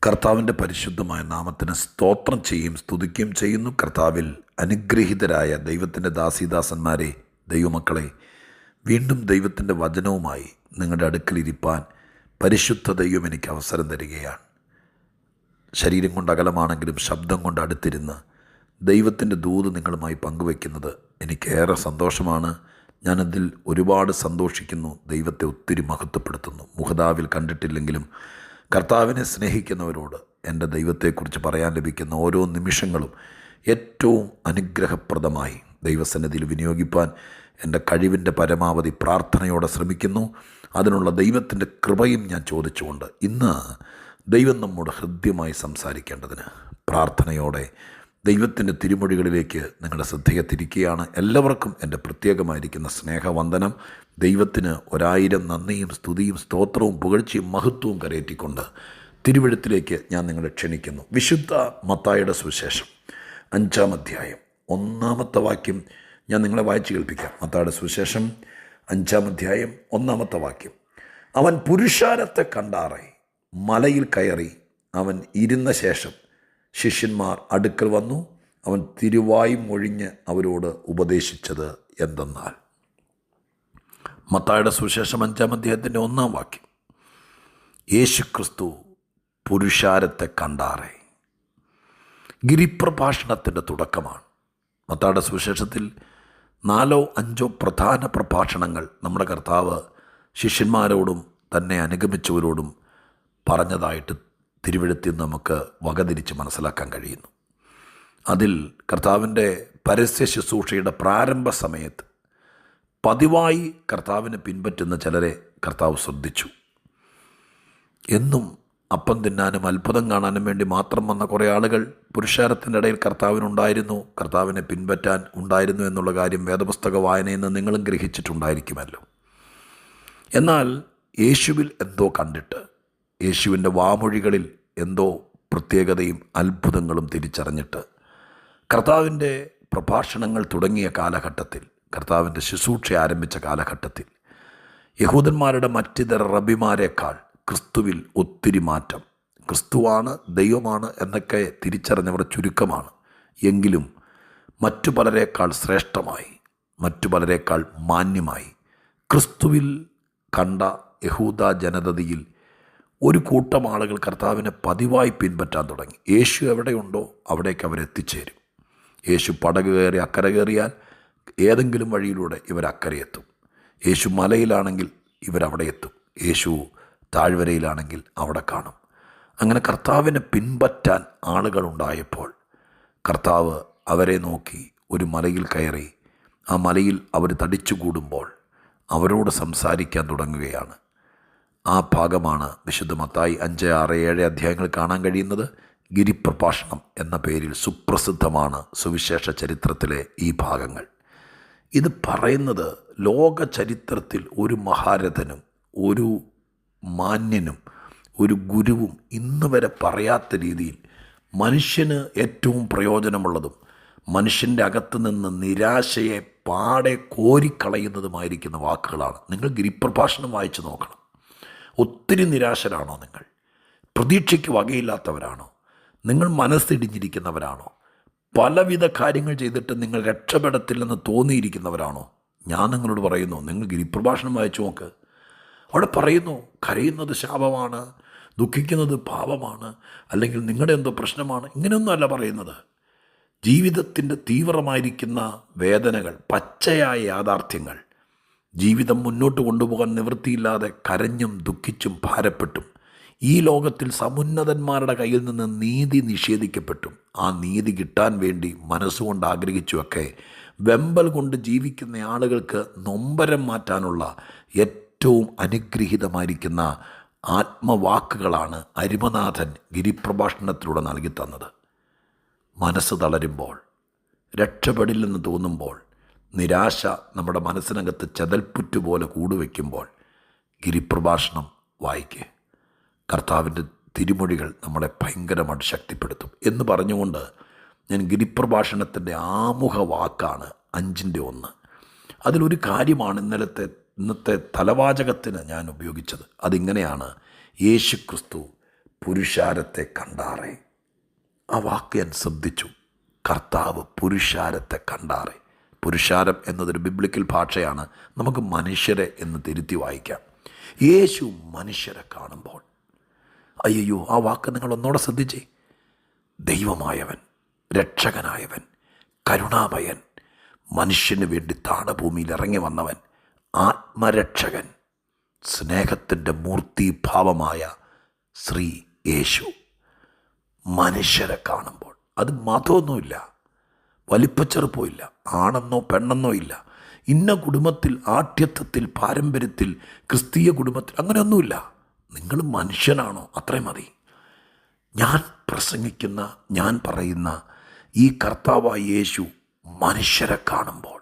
കർത്താവിൻ്റെ പരിശുദ്ധമായ നാമത്തിന് സ്തോത്രം ചെയ്യും സ്തുതിക്കുകയും ചെയ്യുന്നു. കർത്താവിൽ അനുഗ്രഹീതരായ ദൈവത്തിൻ്റെ ദാസീദാസന്മാരെ, ദൈവമക്കളെ, വീണ്ടും ദൈവത്തിൻ്റെ വചനവുമായി നിങ്ങളുടെ അടുക്കലിരിപ്പാൻ പരിശുദ്ധ ദൈവം എനിക്ക് അവസരം തരികയാണ്. ശരീരം കൊണ്ട് അകലമാണെങ്കിലും ശബ്ദം കൊണ്ട് അടുത്തിരുന്ന് ദൈവത്തിൻ്റെ ദൂത് നിങ്ങളുമായി പങ്കുവയ്ക്കുന്നത് എനിക്കേറെ സന്തോഷമാണ്. ഞാനതിൽ ഒരുപാട് സന്തോഷിക്കുന്നു. ദൈവത്തെ ഒത്തിരി മഹത്വപ്പെടുത്തുന്നു. മുഖതാവിൽ കണ്ടിട്ടില്ലെങ്കിലും കർത്താവിനെ സ്നേഹിക്കുന്നവരോട് എൻ്റെ ദൈവത്തെക്കുറിച്ച് പറയാൻ ലഭിക്കുന്ന ഓരോ നിമിഷങ്ങളും ഏറ്റവും അനുഗ്രഹപ്രദമായി ദൈവസന്നിധിയിൽ വിനിയോഗിപ്പാൻ എൻ്റെ കഴിവിൻ്റെ പരമാവധി പ്രാർത്ഥനയോടെ ശ്രമിക്കുന്നു. അതിനുള്ള ദൈവത്തിൻ്റെ കൃപയും ഞാൻ ചോദിച്ചുകൊണ്ട് ഇന്ന് ദൈവം നമ്മോട് ഹൃദ്യമായി സംസാരിക്കേണ്ടതിന് പ്രാർത്ഥനയോടെ ദൈവത്തിൻ്റെ തിരുമൊഴികളിലേക്ക് നിങ്ങളുടെ ശ്രദ്ധയെ തിരിക്കുകയാണ്. എല്ലാവർക്കും എൻ്റെ പ്രത്യേകമായിരിക്കുന്ന സ്നേഹവന്ദനം. ദൈവത്തിന് 1000 നന്ദിയും സ്തുതിയും സ്തോത്രവും പുകഴ്ചയും മഹത്വവും കരയേറ്റിക്കൊണ്ട് തിരുവെഴുത്തിലേക്ക് ഞാൻ നിങ്ങളെ ക്ഷണിക്കുന്നു. വിശുദ്ധ മത്തായിയുടെ സുവിശേഷം 5-ാം അധ്യായം 1-ാമത്തെ വാക്യം ഞാൻ നിങ്ങളെ വായിച്ച് കേൾപ്പിക്കാം. മത്തായിയുടെ സുവിശേഷം 5-ാം അധ്യായം 1-ാമത്തെ വാക്യം. അവൻ പുരുഷാരത്തെ കണ്ടാറെ മലയിൽ കയറി. അവൻ ഇരുന്ന ശേഷം ശിഷ്യന്മാർ അടുക്കൽ വന്നു. അവൻ തിരുവായി മൊഴിഞ്ഞ് അവരോട് ഉപദേശിച്ചത് എന്തെന്നാൽ. മത്തായിയുടെ സുവിശേഷം 5-ാം അധ്യായത്തിൻ്റെ 1-ാം വാക്യം. യേശുക്രിസ്തു പുരുഷാരത്തെ കണ്ടാറെ. ഗിരിപ്രഭാഷണത്തിൻ്റെ തുടക്കമാണ്. മത്തായിയുടെ സുവിശേഷത്തിൽ 4-5 പ്രധാന പ്രഭാഷണങ്ങൾ നമ്മുടെ കർത്താവ് ശിഷ്യന്മാരോടും തന്നെ അനുഗമിച്ചവരോടും പറഞ്ഞതായിട്ട് തിരുവെഴുത്തിൽ നമുക്ക് വകതിരിച്ച് മനസ്സിലാക്കാൻ കഴിയുന്നു. അതിൽ കർത്താവിൻ്റെ പരസ്യ ശുശ്രൂഷയുടെ പ്രാരംഭ സമയത്ത് പതിവായി കർത്താവിനെ പിൻപറ്റുന്ന ചിലരെ കർത്താവ് ശ്രദ്ധിച്ചു. എന്നും അപ്പം തിന്നാനും അത്ഭുതം കാണാനും വേണ്ടി മാത്രം വന്ന കുറേ ആളുകൾ പുരുഷാരത്തിൻ്റെ ഇടയിൽ കർത്താവിനുണ്ടായിരുന്നു, കർത്താവിനെ പിൻപറ്റാൻ ഉണ്ടായിരുന്നു എന്നുള്ള കാര്യം വേദപുസ്തക വായനയിൽ നിന്ന് നിങ്ങളും ഗ്രഹിച്ചിട്ടുണ്ടായിരിക്കുമല്ലോ. എന്നാൽ യേശുവിൽ എന്തോ കണ്ടിട്ട്, യേശുവിൻ്റെ വാമൊഴികളിൽ എന്തോ പ്രത്യേകതയും അത്ഭുതങ്ങളും തിരിച്ചറിഞ്ഞിട്ട് കർത്താവിൻ്റെ പ്രഭാഷണങ്ങൾ തുടങ്ങിയ കാലഘട്ടത്തിൽ, കർത്താവിൻ്റെ ശുശ്രൂഷ ആരംഭിച്ച കാലഘട്ടത്തിൽ യഹൂദന്മാരുടെ മറ്റിതര റബിമാരെക്കാൾ ക്രിസ്തുവിൽ ഒത്തിരി മാറ്റം. ക്രിസ്തുവാണ്, ദൈവമാണ് എന്നൊക്കെ തിരിച്ചറിഞ്ഞവർ ചുരുക്കമാണ്. എങ്കിലും മറ്റു പലരേക്കാൾ ശ്രേഷ്ഠമായി, മറ്റു പലരേക്കാൾ മാന്യമായി ക്രിസ്തുവിൽ കണ്ട യഹൂദ ജനതയിൽ ഒരു കൂട്ടം ആളുകൾ കർത്താവിനെ പതിവായി പിൻപറ്റാൻ തുടങ്ങി. യേശു എവിടെയുണ്ടോ അവിടേക്ക് അവരെത്തിച്ചേരും. യേശു പടക് കയറി അക്കരെ കയറിയാൽ ഏതെങ്കിലും വഴിയിലൂടെ ഇവരക്കരയെത്തും. യേശു മലയിലാണെങ്കിൽ ഇവരവിടെ എത്തും. യേശു താഴ്വരയിലാണെങ്കിൽ അവിടെ കാണും. അങ്ങനെ കർത്താവിനെ പിൻപറ്റാൻ ആളുകളുണ്ടായപ്പോൾ കർത്താവ് അവരെ നോക്കി ഒരു മലയിൽ കയറി. ആ മലയിൽ അവർ തടിച്ചുകൂടുമ്പോൾ അവരോട് സംസാരിക്കാൻ തുടങ്ങുകയാണ്. ആ ഭാഗമാണ് വിശുദ്ധ മത്തായി 5, 6, 7 അധ്യായങ്ങൾ കാണാൻ കഴിയുന്നത്. ഗിരിപ്രഭാഷണം എന്ന പേരിൽ സുപ്രസിദ്ധമാണ് സുവിശേഷ ചരിത്രത്തിലെ ഈ ഭാഗങ്ങൾ. ഇത് പറയുന്നത് ലോക ചരിത്രത്തിൽ ഒരു മഹാരഥനും ഒരു മാന്യനും ഒരു ഗുരുവും ഇന്ന് വരെ പറയാത്ത രീതിയിൽ മനുഷ്യന് ഏറ്റവും പ്രയോജനമുള്ളതും മനുഷ്യൻ്റെ അകത്ത് നിന്ന് നിരാശയെ പാടെ കോരിക്കളയുന്നതുമായിരിക്കുന്ന വാക്കുകളാണ്. നിങ്ങൾ ഗിരിപ്രഭാഷണം വായിച്ച് നോക്കണം. ഒത്തിരി നിരാശരാണോ നിങ്ങൾ? പ്രതീക്ഷയ്ക്ക് വകയില്ലാത്തവരാണോ? നിങ്ങൾ മനസ്സിടിഞ്ഞിരിക്കുന്നവരാണോ? പലവിധ കാര്യങ്ങൾ ചെയ്തിട്ട് നിങ്ങൾ രക്ഷപ്പെടത്തില്ലെന്ന് തോന്നിയിരിക്കുന്നവരാണോ? ഞാൻ നിങ്ങളോട് പറയുന്നു, നിങ്ങൾ ഗിരിപ്രഭാഷണം വായിച്ചു നോക്ക്. അവിടെ പറയുന്നു, കരയുന്നത് ശാപമാണ്, ദുഃഖിക്കുന്നത് പാപമാണ്, അല്ലെങ്കിൽ നിങ്ങളുടെ എന്തോ പ്രശ്നമാണ്. ഇങ്ങനെയൊന്നുമല്ല പറയുന്നത്. ജീവിതത്തിൻ്റെ തീവ്രമായിരിക്കുന്ന വേദനകൾ, പച്ചയായ യാഥാർത്ഥ്യങ്ങൾ, ജീവിതം മുന്നോട്ട് കൊണ്ടുപോകാൻ നിവൃത്തിയില്ലാതെ കരഞ്ഞും ദുഃഖിച്ചും ഭാരപ്പെട്ടും ഈ ലോകത്തിൽ സമുന്നതന്മാരുടെ കയ്യിൽ നിന്ന് നീതി നിഷേധിക്കപ്പെട്ടും ആ നീതി കിട്ടാൻ വേണ്ടി മനസ്സുകൊണ്ട് ആഗ്രഹിച്ചുമൊക്കെ വെമ്പൽ കൊണ്ട് ജീവിക്കുന്ന ആളുകൾക്ക് നൊമ്പരം മാറ്റാനുള്ള ഏറ്റവും അനുഗ്രഹീതമായിരിക്കുന്ന ആത്മവാക്കുകളാണ് അരിമനാഥൻ ഗിരിപ്രഭാഷണത്തിലൂടെ നൽകി തന്നത്. മനസ്സ് തളരുമ്പോൾ, രക്ഷപ്പെടില്ലെന്ന് തോന്നുമ്പോൾ, നിരാശ നമ്മുടെ മനസ്സിനകത്ത് ചെതൽപ്പുറ്റുപോലെ കൂടുവയ്ക്കുമ്പോൾ ഗിരിപ്രഭാഷണം വായിക്കുക. കർത്താവിൻ്റെ തിരുമൊഴികൾ നമ്മളെ ഭയങ്കരമായിട്ട് ശക്തിപ്പെടുത്തും എന്ന് പറഞ്ഞുകൊണ്ട് ഞാൻ ഗിരിപ്രഭാഷണത്തിൻ്റെ ആമുഖ വാക്കാണ് 5-1. അതിലൊരു കാര്യമാണ് ഇന്നത്തെ തലവാചകത്തിന് ഞാൻ ഉപയോഗിച്ചത്. അതിങ്ങനെയാണ്: യേശുക്രിസ്തു പുരുഷാരത്തെ കണ്ടാറേ. ആ വാക്ക് ഞാൻ ശ്രദ്ധിച്ചു. കർത്താവ് പുരുഷാരത്തെ കണ്ടാറേ. പുരുഷാരം എന്നതൊരു ബിബ്ലിക്കൽ ഭാഷയാണ്. നമുക്ക് മനുഷ്യരെ എന്ന് തിരുത്തി വായിക്കാം. യേശു മനുഷ്യരെ കാണുമ്പോൾ, അയ്യോ, ആ വാക്ക് നിങ്ങൾ ഒന്നോടെ ശ്രദ്ധിച്ചേ. ദൈവമായവൻ, രക്ഷകനായവൻ, കരുണാമയൻ, മനുഷ്യന് വേണ്ടി താണഭൂമിയിൽ ഇറങ്ങി വന്നവൻ, ആത്മരക്ഷകൻ, സ്നേഹത്തിൻ്റെ മൂർത്തിഭാവമായ ശ്രീ യേശു മനുഷ്യരെ കാണുമ്പോൾ, അത് മതമൊന്നുമില്ല, വലിപ്പച്ചെറുപ്പമില്ല, ആണെന്നോ പെണ്ണെന്നോ ഇല്ല, ഇന്ന കുടുംബത്തിൽ, ആഠ്യത്വത്തിൽ, പാരമ്പര്യത്തിൽ, ക്രിസ്തീയ കുടുംബത്തിൽ, അങ്ങനെയൊന്നുമില്ല. നിങ്ങൾ മനുഷ്യനാണോ? അത്രയും മതി. ഞാൻ പ്രസംഗിക്കുന്ന, ഞാൻ പറയുന്ന ഈ കർത്താവായ യേശു മനുഷ്യരെ കാണുമ്പോൾ,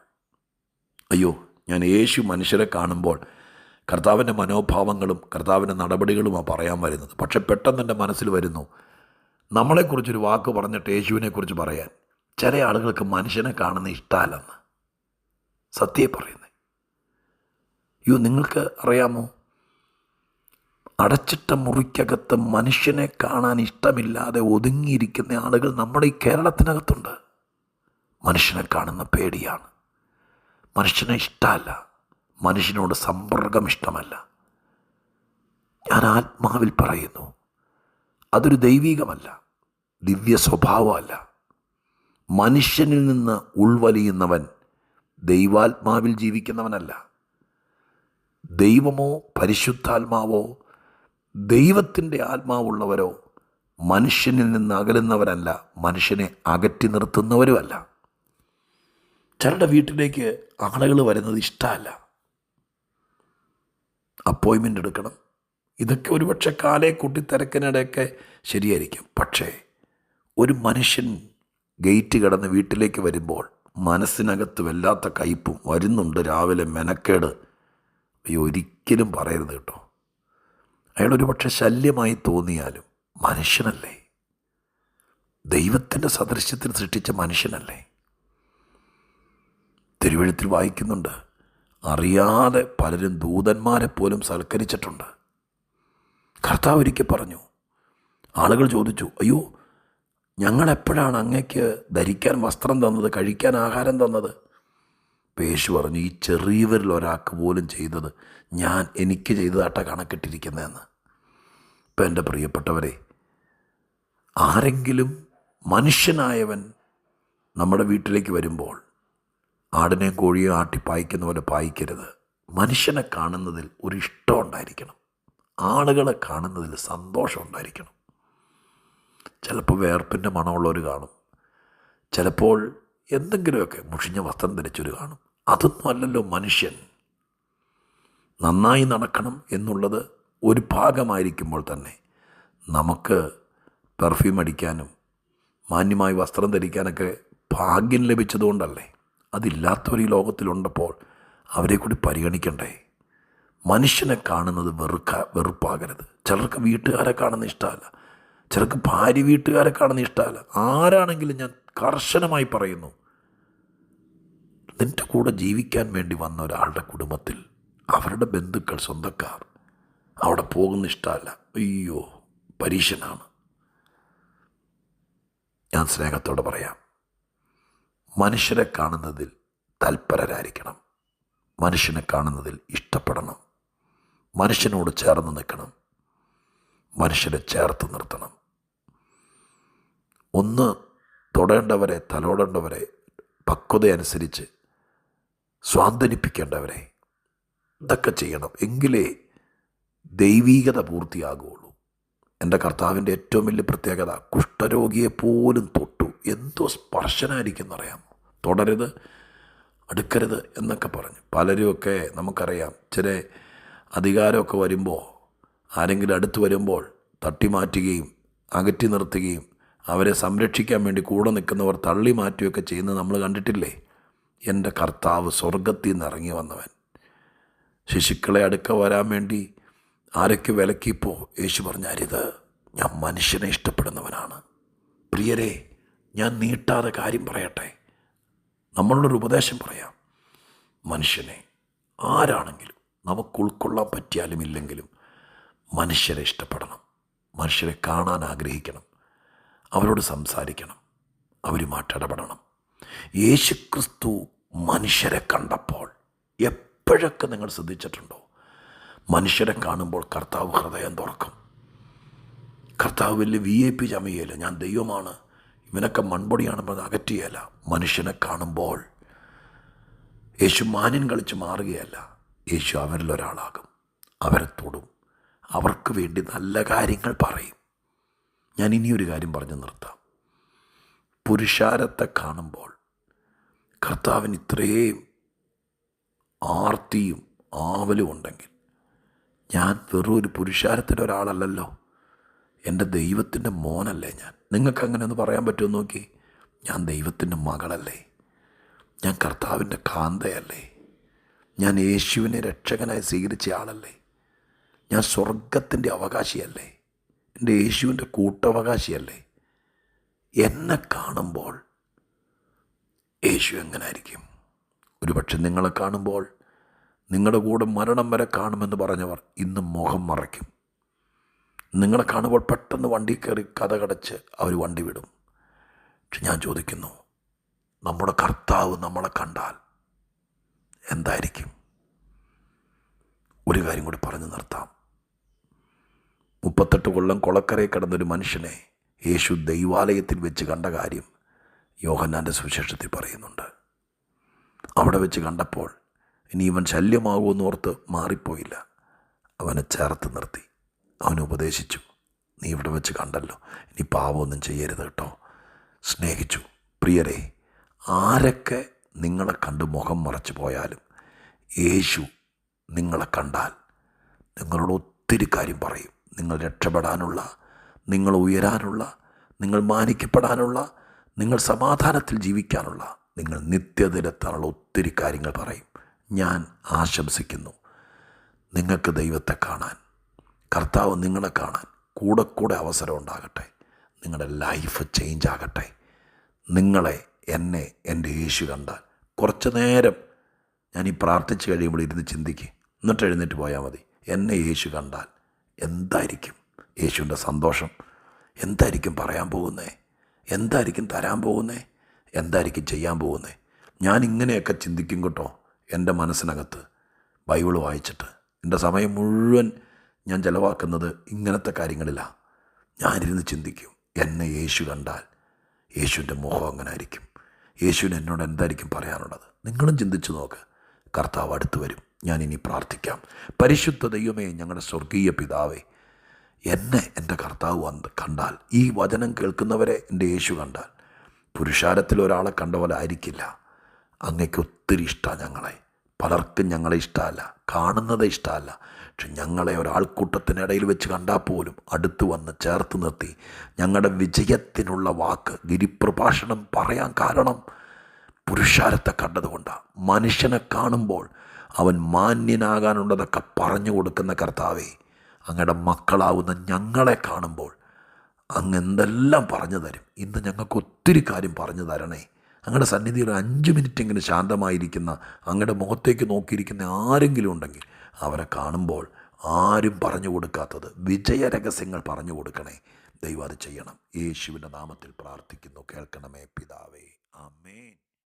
അയ്യോ, ഞാൻ യേശു മനുഷ്യരെ കാണുമ്പോൾ കർത്താവിൻ്റെ മനോഭാവങ്ങളും കർത്താവിൻ്റെ നടപടികളുമാണ് പറയാൻ വരുന്നത്. പക്ഷെ പെട്ടെന്ന് എൻ്റെ മനസ്സിൽ വരുന്നു, നമ്മളെക്കുറിച്ചൊരു വാക്ക് പറഞ്ഞിട്ട് യേശുവിനെക്കുറിച്ച് പറയാൻ ചില ആളുകൾക്ക് മനുഷ്യനെ കാണുന്ന ഇഷ്ടമല്ലെന്ന്. സത്യം പറയുന്നത്. അയ്യോ, നിങ്ങൾക്ക് അറിയാമോ, അടച്ചിട്ട മുറിക്കകത്ത് മനുഷ്യനെ കാണാൻ ഇഷ്ടമില്ലാതെ ഒതുങ്ങിയിരിക്കുന്ന ആളുകൾ നമ്മുടെ ഈ കേരളത്തിനകത്തുണ്ട്. മനുഷ്യനെ കാണുന്ന പേടിയാണ്. മനുഷ്യനെ ഇഷ്ടമല്ല, മനുഷ്യനോട് സമ്പർക്കം ഇഷ്ടമല്ല. ഞാൻ ആത്മാവിൽ പറയുന്നു, അതൊരു ദൈവികമല്ല, ദിവ്യ സ്വഭാവമല്ല. മനുഷ്യനിൽ നിന്ന് ഉൾവലിയുന്നവൻ ദൈവാത്മാവിൽ ജീവിക്കുന്നവനല്ല. ദൈവമോ പരിശുദ്ധാത്മാവോ ദൈവത്തിൻ്റെ ആത്മാവുള്ളവരോ മനുഷ്യനിൽ നിന്ന് അകലുന്നവരല്ല, മനുഷ്യനെ അകറ്റി നിർത്തുന്നവരുമല്ല. ചിലരുടെ വീട്ടിലേക്ക് ആളുകൾ വരുന്നത് ഇഷ്ടമല്ല. അപ്പോയിൻമെൻ്റ് എടുക്കണം. ഇതൊക്കെ ഒരുപക്ഷെ കാലേ കൂട്ടി തിരക്കിനിടെയൊക്കെ ശരിയായിരിക്കും. പക്ഷേ ഒരു മനുഷ്യൻ ഗേറ്റ് കടന്ന് വീട്ടിലേക്ക് വരുമ്പോൾ മനസ്സിനകത്ത് വല്ലാത്ത കയ്പും, വരുന്നുണ്ട് രാവിലെ മെനക്കേട്, അയ്യോ, ഒരിക്കലും പറയരുത് കേട്ടോ. അയാളൊരു പക്ഷെ ശല്യമായി തോന്നിയാലും മനുഷ്യനല്ലേ, ദൈവത്തിൻ്റെ സദൃശ്യത്തിൽ സൃഷ്ടിച്ച മനുഷ്യനല്ലേ. തിരുവെഴുത്തിൽ വായിക്കുന്നുണ്ട്, അറിയാതെ പലരും ദൂതന്മാരെ പോലും സൽക്കരിച്ചിട്ടുണ്ട്. കർത്താവ് ഒരിക്കൽ പറഞ്ഞു, ആളുകൾ ചോദിച്ചു, അയ്യോ, ഞങ്ങളെപ്പോഴാണ് അങ്ങയ്ക്ക് ധരിക്കാൻ വസ്ത്രം തന്നത്, കഴിക്കാൻ ആഹാരം തന്നത്? യേശു പറഞ്ഞു, ഈ ചെറിയവരിൽ ഒരാൾക്ക് പോലും ചെയ്തത് ഞാൻ എനിക്ക് ചെയ്തതാട്ട കണക്കിട്ടിരിക്കുന്നതെന്ന്. ഇപ്പം എൻ്റെ പ്രിയപ്പെട്ടവരെ, ആരെങ്കിലും മനുഷ്യനായവൻ നമ്മുടെ വീട്ടിലേക്ക് വരുമ്പോൾ ആടിനെയും കോഴിയും ആട്ടി പായിക്കുന്ന പോലെ പായിക്കരുത്. മനുഷ്യനെ കാണുന്നതിൽ ഒരു ഇഷ്ടം ഉണ്ടായിരിക്കണം, ആളുകളെ കാണുന്നതിൽ സന്തോഷം ഉണ്ടായിരിക്കണം. ചിലപ്പോൾ വേർപ്പിൻ്റെ മണമുള്ളവർ കാണും, ചിലപ്പോൾ എന്തെങ്കിലുമൊക്കെ മുഷിഞ്ഞ വസ്ത്രം ധരിച്ചൊരു കാണും. അതൊന്നും അല്ലല്ലോ മനുഷ്യൻ. നന്നായി നടക്കണം എന്നുള്ളത് ഒരു ഭാഗമായിരിക്കുമ്പോൾ തന്നെ നമുക്ക് പെർഫ്യൂം അടിക്കാനും മാന്യമായി വസ്ത്രം ധരിക്കാനൊക്കെ ഭാഗ്യം ലഭിച്ചതുകൊണ്ടല്ലേ. അതില്ലാത്തവർ ഈ ലോകത്തിലുണ്ടപ്പോൾ അവരെ കൂടി പരിഗണിക്കണ്ടേ? മനുഷ്യനെ കാണുന്നത് വെറുപ്പാകരുത്. ചിലർക്ക് വീട്ടുകാരെ കാണുന്ന ഇഷ്ടമല്ല, ചിലർക്ക് ഭാര്യ വീട്ടുകാരെ കാണുന്ന ഇഷ്ടമല്ല. ആരാണെങ്കിലും ഞാൻ കർശനമായി പറയുന്നു, നിൻ്റെ കൂടെ ജീവിക്കാൻ വേണ്ടി വന്ന ഒരാളുടെ കുടുംബത്തിൽ അവരുടെ ബന്ധുക്കൾ, സ്വന്തക്കാർ അവിടെ പോകുന്ന ഇഷ്ടമല്ല, അയ്യോ, പരീക്ഷനാണ്. ഞാൻ സ്നേഹത്തോടെ പറയാം, മനുഷ്യരെ കാണുന്നതിൽ തൽപരരായിരിക്കണം, മനുഷ്യനെ കാണുന്നതിൽ ഇഷ്ടപ്പെടണം, മനുഷ്യനോട് ചേർന്ന് നിൽക്കണം, മനുഷ്യരെ ചേർത്ത് നിർത്തണം. ഒന്ന് തൊടേണ്ടവരെ, തലോടേണ്ടവരെ, പക്വതയനുസരിച്ച് സ്വാന്തനിപ്പിക്കേണ്ടവരെ, ഇതൊക്കെ ചെയ്യണം. എങ്കിലേ ദൈവീകത പൂർത്തിയാകുകയുള്ളൂ. എൻ്റെ കർത്താവിൻ്റെ ഏറ്റവും വലിയ പ്രത്യേകത, കുഷ്ഠരോഗിയെ പോലും തൊട്ടു. എന്തോ സ്പർശനായിരിക്കും എന്നറിയാമോ? തൊടരുത്, അടുക്കരുത് എന്നൊക്കെ പറഞ്ഞു. പലരുമൊക്കെ നമുക്കറിയാം, ചില അധികാരമൊക്കെ വരുമ്പോൾ, ആരെങ്കിലും അടുത്ത് വരുമ്പോൾ തട്ടിമാറ്റുകയും അകറ്റി നിർത്തുകയും അവരെ സംരക്ഷിക്കാൻ വേണ്ടി കൂടെ നിൽക്കുന്നവർ തള്ളി മാറ്റുകയൊക്കെ ചെയ്യുന്നത് നമ്മൾ കണ്ടിട്ടില്ലേ? എൻ്റെ കർത്താവ് സ്വർഗത്തിൽ നിന്ന് ഇറങ്ങി വന്നവൻ ശിശുക്കളെ അടുക്ക വരാൻ വേണ്ടി ആരൊക്കെ വിലക്കിയപ്പോൾ യേശു പറഞ്ഞ അരുത്, ഞാൻ മനുഷ്യനെ ഇഷ്ടപ്പെടുന്നവനാണ്. പ്രിയരെ, ഞാൻ നീട്ടാതെ കാര്യം പറയട്ടെ, നമ്മളോടൊരു ഉപദേശം പറയാം. മനുഷ്യനെ ആരാണെങ്കിലും നമുക്ക് ഉൾക്കൊള്ളാൻ പറ്റിയാലും ഇല്ലെങ്കിലും മനുഷ്യരെ ഇഷ്ടപ്പെടണം, മനുഷ്യരെ കാണാൻ ആഗ്രഹിക്കണം, അവരോട് സംസാരിക്കണം, അവരുമായിട്ട് ഇടപെടണം. യേശുക്രിസ്തു മനുഷ്യരെ കണ്ടപ്പോൾ എപ്പോഴൊക്കെ നിങ്ങൾ ശ്രദ്ധിച്ചിട്ടുണ്ടോ? മനുഷ്യരെ കാണുമ്പോൾ കർത്താവ് ഹൃദയം തുറക്കും. കർത്താവ് വലിയ VIP ചമയല്ല, ഞാൻ ദൈവമാണ്, ഇവനൊക്കെ മൺപൊടിയാണെന്ന് അകറ്റിയല്ല. മനുഷ്യനെ കാണുമ്പോൾ യേശു മാന്യൻ കളിച്ച് മാറുകയല്ല, യേശു അവരിലൊരാളാകും, അവരെ തൊടും, അവർക്ക് വേണ്ടി നല്ല കാര്യങ്ങൾ പറയും. ഞാൻ ഇനിയൊരു കാര്യം പറഞ്ഞു നിർത്താം. പുരുഷാരത്തെ കാണുമ്പോൾ കർത്താവിന് ഇത്രയും ആർത്തിയും ആവലും ഉണ്ടെങ്കിൽ, ഞാൻ വെറും ഒരു പുരുഷാരത്തിൻ്റെ ഒരാളല്ലല്ലോ, എൻ്റെ ദൈവത്തിൻ്റെ മോനല്ലേ ഞാൻ. നിങ്ങൾക്ക് അങ്ങനെ ഒന്ന് പറയാൻ പറ്റുമോ നോക്കി? ഞാൻ ദൈവത്തിൻ്റെ മകളല്ലേ, ഞാൻ കർത്താവിൻ്റെ കാന്തയല്ലേ, ഞാൻ യേശുവിനെ രക്ഷകനായി സ്വീകരിച്ച ആളല്ലേ, ഞാൻ സ്വർഗത്തിൻ്റെ അവകാശിയല്ലേ, എൻ്റെ യേശുവിൻ്റെ കൂട്ടവകാശിയല്ലേ. എന്നെ കാണുമ്പോൾ യേശു എങ്ങനായിരിക്കും? ഒരുപക്ഷെ നിങ്ങളെ കാണുമ്പോൾ നിങ്ങളുടെ കൂടെ മരണം വരെ കാണുമെന്ന് പറഞ്ഞവർ ഇന്ന് മുഖം മറയ്ക്കും. നിങ്ങളെ കാണുമ്പോൾ പെട്ടെന്ന് വണ്ടി കയറി കഥ കടച്ച് അവർ വണ്ടി വിടും. പക്ഷെ ഞാൻ ചോദിക്കുന്നു, നമ്മുടെ കർത്താവ് നമ്മളെ കണ്ടാൽ എന്തായിരിക്കും? ഒരു കാര്യം കൂടി പറഞ്ഞു നിർത്താം. 38 കൊല്ലം കൊളക്കരയിൽ കിടന്നൊരു മനുഷ്യനെ യേശു ദൈവാലയത്തിൽ വെച്ച് കണ്ട കാര്യം യോഹന്നാൻ്റെ സുവിശേഷത്തിൽ പറയുന്നുണ്ട്. അവിടെ വെച്ച് കണ്ടപ്പോൾ ഇനി ഇവൻ ശല്യമാകുമെന്ന് ഓർത്ത് മാറിപ്പോയില്ല, അവനെ ചേർത്ത് നിർത്തി, അവനെ ഉപദേശിച്ചു. നീ ഇവിടെ വെച്ച് കണ്ടല്ലോ, ഇനി പാപമൊന്നും ചെയ്യരുത് കേട്ടോ. സ്നേഹിച്ചു. പ്രിയരെ, ആരൊക്കെ നിങ്ങളെ കണ്ട് മുഖം മറച്ചു പോയാലും യേശു നിങ്ങളെ കണ്ടാൽ നിങ്ങളോട് ഒത്തിരി കാര്യം പറയും. നിങ്ങൾ രക്ഷപ്പെടാനുള്ള, നിങ്ങൾ ഉയരാനുള്ള, നിങ്ങൾ മാനിക്കപ്പെടാനുള്ള, നിങ്ങൾ സമാധാനത്തിൽ ജീവിക്കാനുള്ള, നിങ്ങൾ നിത്യതയിലെത്താനുള്ള ഒത്തിരി കാര്യങ്ങൾ പറയും. ഞാൻ ആശംസിക്കുന്നു നിങ്ങൾക്ക് ദൈവത്തെ കാണാൻ, കർത്താവ് നിങ്ങളെ കാണാൻ കൂടെ കൂടെ അവസരം ഉണ്ടാകട്ടെ. നിങ്ങളുടെ ലൈഫ് ചേഞ്ച് ആകട്ടെ. നിങ്ങളെ, എന്നെ, എൻ്റെ യേശു കണ്ടാൽ കുറച്ച് നേരം ഞാൻ ഈ പ്രാർത്ഥിച്ച് കഴിയുമ്പോൾ ഇരുന്ന് ചിന്തിക്കുക, എന്നിട്ട് എഴുന്നേറ്റ് പോയാൽ മതി. എന്നെ യേശു കണ്ടാൽ എന്തായിരിക്കും യേശുവിൻ്റെ സന്തോഷം? എന്തായിരിക്കും പറയാൻ പോകുന്നത്? എന്തായിരിക്കും തരാൻ പോകുന്നത്? എന്തായിരിക്കും ചെയ്യാൻ പോകുന്നത്? ഞാൻ ഇങ്ങനെയൊക്കെ ചിന്തിക്കും കേട്ടോ. എൻ്റെ മനസ്സിനകത്ത് ബൈബിൾ വായിച്ചിട്ട് എൻ്റെ സമയം മുഴുവൻ ഞാൻ ചിലവാക്കുന്നത് ഇങ്ങനത്തെ കാര്യങ്ങളിലാണ്. ഞാനിരുന്ന് ചിന്തിക്കും, എന്നെ യേശു കണ്ടാൽ യേശുവിൻ്റെ മുഖം അങ്ങനെ ആയിരിക്കും, യേശുവിന് എന്നോട് എന്തായിരിക്കും പറയാനുള്ളത്? നിങ്ങളും ചിന്തിച്ചു നോക്ക്. കർത്താവ് അടുത്ത് വരും. ഞാനിനി പ്രാർത്ഥിക്കാം. പരിശുദ്ധ ദൈവമേ, ഞങ്ങളുടെ സ്വർഗീയ പിതാവേ, എന്നെ എൻ്റെ കർത്താവ് കണ്ടാൽ, ഈ വചനം കേൾക്കുന്നവരെ എൻ്റെ യേശു കണ്ടാൽ, പുരുഷാരത്തിൽ ഒരാളെ കണ്ട പോലെ ആയിരിക്കില്ല. അങ്ങയ്ക്ക് ഒത്തിരി ഇഷ്ടമാണ് ഞങ്ങളെ. പലർക്കും ഞങ്ങളെ ഇഷ്ടമല്ല, കാണുന്നത് ഇഷ്ടമല്ല. പക്ഷെ ഞങ്ങളെ ഒരാൾക്കൂട്ടത്തിനിടയിൽ വെച്ച് കണ്ടാൽ പോലും അടുത്ത് വന്ന് ചേർത്ത് നിർത്തി ഞങ്ങളുടെ വിജയത്തിനുള്ള വാക്ക്, ഗിരിപ്രഭാഷണം പറയാൻ കാരണം പുരുഷാരത്തെ കണ്ടതുകൊണ്ടാണ്. മനുഷ്യനെ കാണുമ്പോൾ അവൻ മാന്യനാകാനുള്ളതൊക്കെ പറഞ്ഞു കൊടുക്കുന്ന കർത്താവേ, അങ്ങയുടെ മക്കളാവുന്ന ഞങ്ങളെ കാണുമ്പോൾ അങ്ങ് എന്തെല്ലാം പറഞ്ഞു തരും. ഇന്ന് ഞങ്ങൾക്ക് ഒത്തിരി കാര്യം പറഞ്ഞു തരണേ. അങ്ങയുടെ സന്നിധിയിൽ 5 മിനിറ്റെങ്കിലും ശാന്തമായിരിക്കുന്ന, അങ്ങയുടെ മുഖത്തേക്ക് നോക്കിയിരിക്കുന്ന ആരെങ്കിലും ഉണ്ടെങ്കിൽ അവരെ കാണുമ്പോൾ ആരും പറഞ്ഞു കൊടുക്കാത്തത് വിജയ രഹസ്യങ്ങൾ പറഞ്ഞു കൊടുക്കണേ. ദൈവം അത് ചെയ്യണം. യേശുവിൻ്റെ നാമത്തിൽ പ്രാർത്ഥിക്കുന്നു, കേൾക്കണമേ പിതാവേ. ആമേൻ.